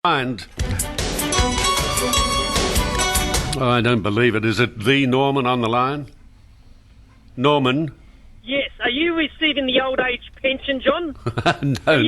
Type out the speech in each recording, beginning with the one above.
Mind. Oh, I don't believe it. Is it the Norman on the line? Norman? Yes. Are you receiving the old age pension, John? No. Are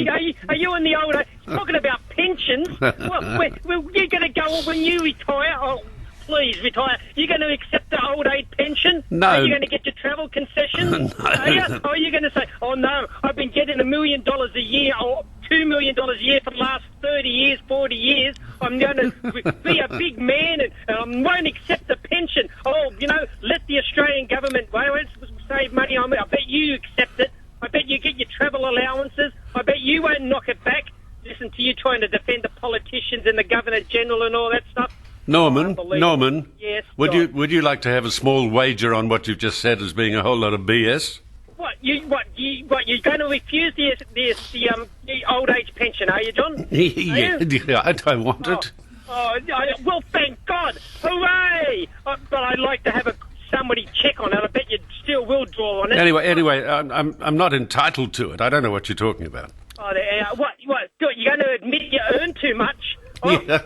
you in the old age? Talking about pensions? Well, you're going to go when you retire. Oh, please retire. You're going to accept the old age pension? No. Are you going to get your travel concessions? No. Are you? Or are you going to say, oh no, I've been getting $1 million a year or $2 million a year for the last 30 years, 40 years. I'm going to be a big man and I won't accept the pension. Oh, let the Australian government save money on me. I bet you accept it. I bet you get your travel allowances. I bet you won't knock it back. Listen to you trying to defend the politicians and the Governor-General and all that stuff. Norman, Yes, would you like to have a small wager on what you've just said as being a whole lot of BS? You're going to refuse the old age pension, are you, John? Yeah, I don't want it. Well, thank God. Hooray! But I'd like to have somebody check on it. I bet you still will draw on it. Anyway, I'm not entitled to it. I don't know what you're talking about. What? You're going to admit you earn too much? Oh, Yeah.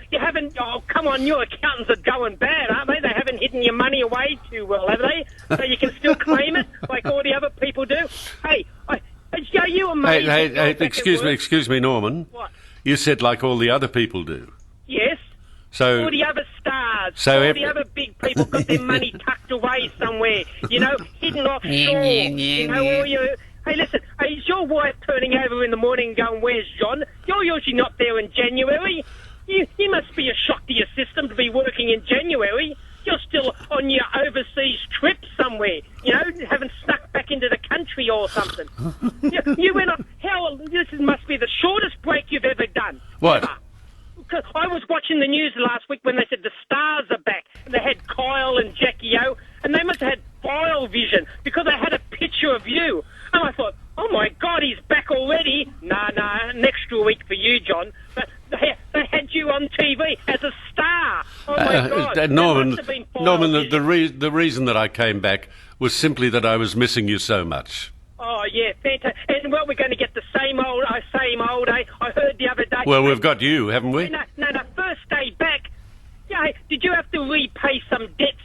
you haven't. Oh, come on! Your accountants are going bad, aren't they? They haven't hidden your money away too well, have they? So you can still claim it like all the other people do. Hey, are you amazed? Hey, excuse me, Norman. What? You said like all the other people do. Yes. So All the other stars, So all the other big people got their money tucked away somewhere, hidden offshore. All your... Hey, listen, is your wife turning over in the morning and going, where's John? You're usually not there in January. You must be a shock to your system to be working in January. You're still on your overseas trip somewhere, haven't snuck back into the country or something. You went up, this must be the shortest break you've ever done. What? Ever. I was watching the news last week when they said the stars are back. And they had Kyle and Jackie O, and they must have had vile vision because they had a picture of you. And I thought, oh my God, he's back already. Nah, an extra week for you, John. But they had you on TV as a star. Oh my God. Norman, the reason that I came back was simply that I was missing you so much. Oh, yeah, fantastic. And, we're going to get the same old, eh? I heard the other day... Well, we've got you, haven't we? No, first day back, did you have to repay some debts,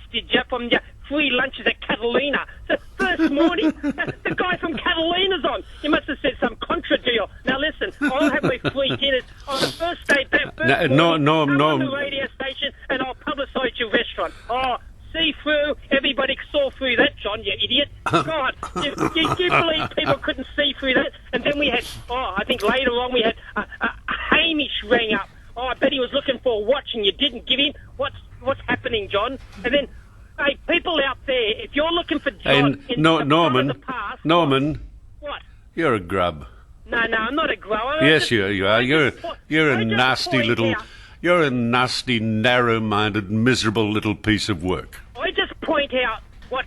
from your free lunches at Catalina? So, first morning, the guy from Catalina's on. You must have said some contra deal. Now, listen, I'll have my free dinners on the first day back. Come on the radio station, and I'll publicise your restaurant. Oh, see through. Everybody saw through that, John, you idiot. God, you believe people couldn't see through that? And then we had, I think later on we had Hamish rang up. Oh, I bet he was looking for a watch and you didn't give him. What's happening, John? And then, hey, people out there, if you're looking for John Norman, the past... Norman, What? You're a grub. No, I'm not a grub. Yes, you are. You're a nasty little... You're a nasty, narrow-minded, miserable little piece of work. I just point out what's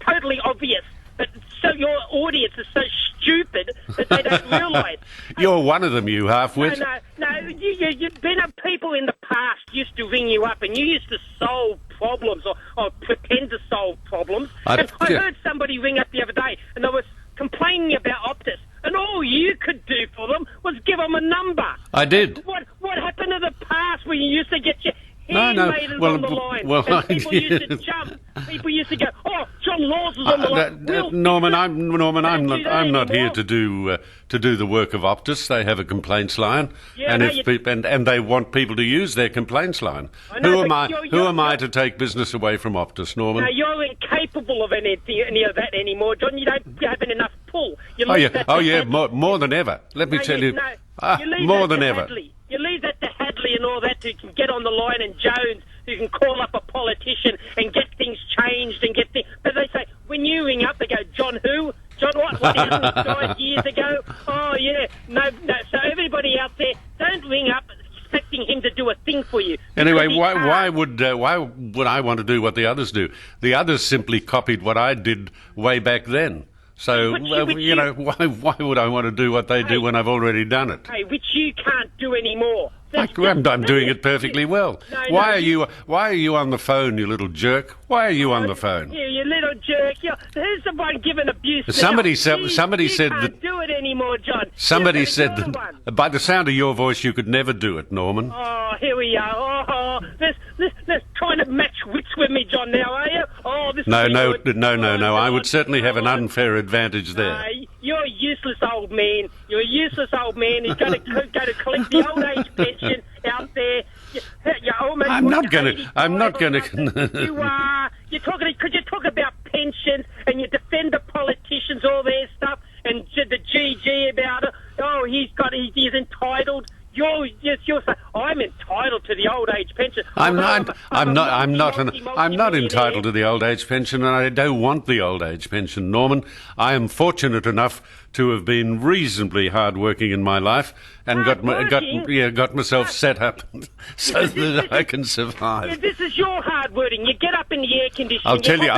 totally obvious, but so your audience is so stupid that they don't realise. You're one of them, you half-wit. No, you've been people in the past used to ring you up and you used to solve problems or pretend to solve problems. I heard somebody ring up the other day and they was complaining about Optus. And all you could do for them was give them a number. I did. What happened to the past when you used to get your handmaidens on the line? And people used to jump. People used to go, oh, John Laws is on the line. Norman, I'm not here to do the work of Optus. They have a complaints line, and they want people to use their complaints line. Who am I to take business away from Optus, Norman? No, you're incapable of any of that anymore, John. You don't have enough pull. More than ever. Let me tell you, more than ever. Hadley. You leave that to Hadley and all that who can get on the line, and Jones who can call up a politician and get things changed and get things. But they say, when you ring up, they go, John who? John what? Well, he died years ago? Oh, yeah. No. So everybody out there, don't ring up expecting him to do a thing for you. Anyway, why would I want to do what the others do? The others simply copied what I did way back then. So, why would I want to do what they do when I've already done it? Hey, which you can't do anymore. I'm doing it perfectly well. Why are you on the phone, you little jerk? Why are you on the phone? You little jerk. Who's the one giving abuse? Somebody said you that. Can't do it anymore, John. Somebody said that. By the sound of your voice, you could never do it, Norman. Oh, here we are. Oh, let's trying to match wits with me, John. Now, are you? Oh, this. No. I would certainly have an unfair advantage there. You're a useless old man. You're a useless old man. He's going to go to collect the old age pension out there. I'm not going to. You are. You're talking because you talk about pensions and you defend the politicians, all their stuff, and the GG about it. Oh, he's entitled. You're saying I'm entitled to the old age pension. I'm not entitled to the old age pension, and I don't want the old age pension, Norman. I am fortunate enough to have been reasonably hard-working in my life and got myself set up so that I can survive. Yeah, this is your hard working. You get up in the air conditioning.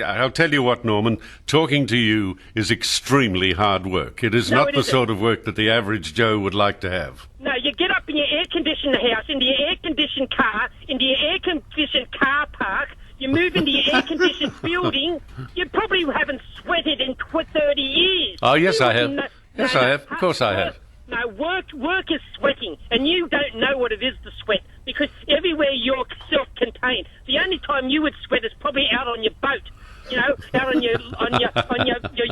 I'll tell you what, Norman. Talking to you is extremely hard work. It is not the sort of work that the average Joe would like to have. No, you get up in your air-conditioned house, into your air-conditioned car, into your air-conditioned car park. You move into your air-conditioned building. You probably haven't sweated in 30 years. Oh, yes, I have. Yes, I have. Of course I have. No, work is sweating, and you don't know what it is to sweat because everywhere you're self-contained. The only time you would sweat is probably out on your boat, out on your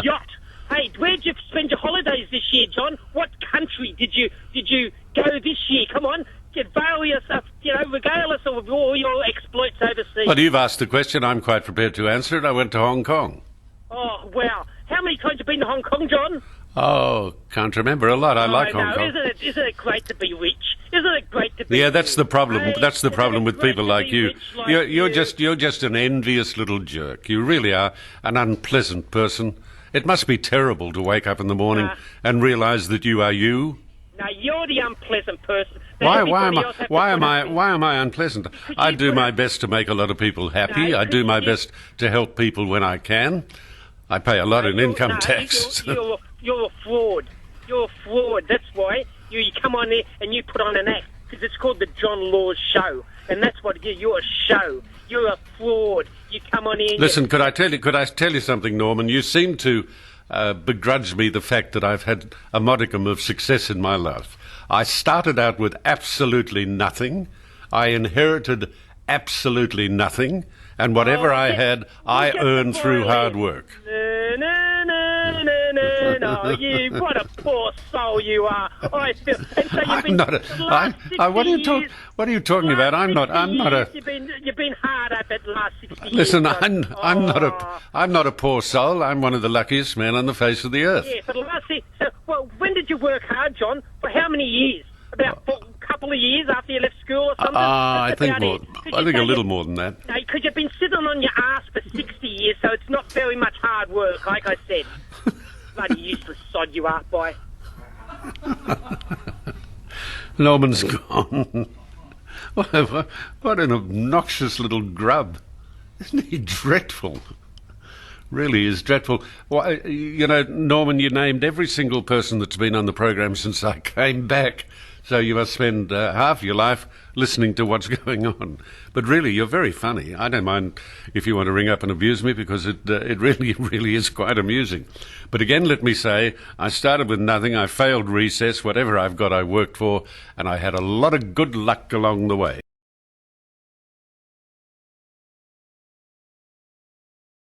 yacht. Hey, where'd you spend your holidays this year, John? What country did you go this year? Come on, regale us of all your exploits overseas. Well, you've asked the question. I'm quite prepared to answer it. I went to Hong Kong. Oh, wow. How many times have you been to Hong Kong, John? Oh, can't remember a lot. I like Hong Kong. Isn't it great to be rich? Isn't it great to be? Yeah, that's the problem. That's the problem with people like you. You're just an envious little jerk. You really are an unpleasant person. It must be terrible to wake up in the morning and realise that you are you. No, you're the unpleasant person. Why am I unpleasant? I do my best to make a lot of people happy. I do my best to help people when I can. I pay a lot in income tax. You're a fraud. You're a fraud. That's why you come on there and you put on an act because it's called the John Laws Show, and that's what you're a show. You're a fraud. You come on in. Listen, could I tell you something, Norman? You seem to begrudge me the fact that I've had a modicum of success in my life. I started out with absolutely nothing. I inherited absolutely nothing, and whatever I had, I earned through hard work. No, you, what a poor soul you are. I feel. And so I'm not what are you talking about? I'm not a. You've been hard up at the last 60 years. Listen, I'm not a poor soul. I'm one of the luckiest men on the face of the earth. Yeah, for the last. Well, when did you work hard, John? For how many years? About a couple of years after you left school or something? I think more. I think a little more than that. No, because you've been sitting on your ass for 60 years, so it's not very much hard work, like I said. Bloody useless sod you are, boy. Norman's gone. What an obnoxious little grub. Isn't he dreadful? Really is dreadful. Why, Norman, you named every single person that's been on the program since I came back. So you must spend half your life listening to what's going on. But really, you're very funny. I don't mind if you want to ring up and abuse me because it really is quite amusing. But again, let me say, I started with nothing. I failed recess. Whatever I've got, I worked for. And I had a lot of good luck along the way.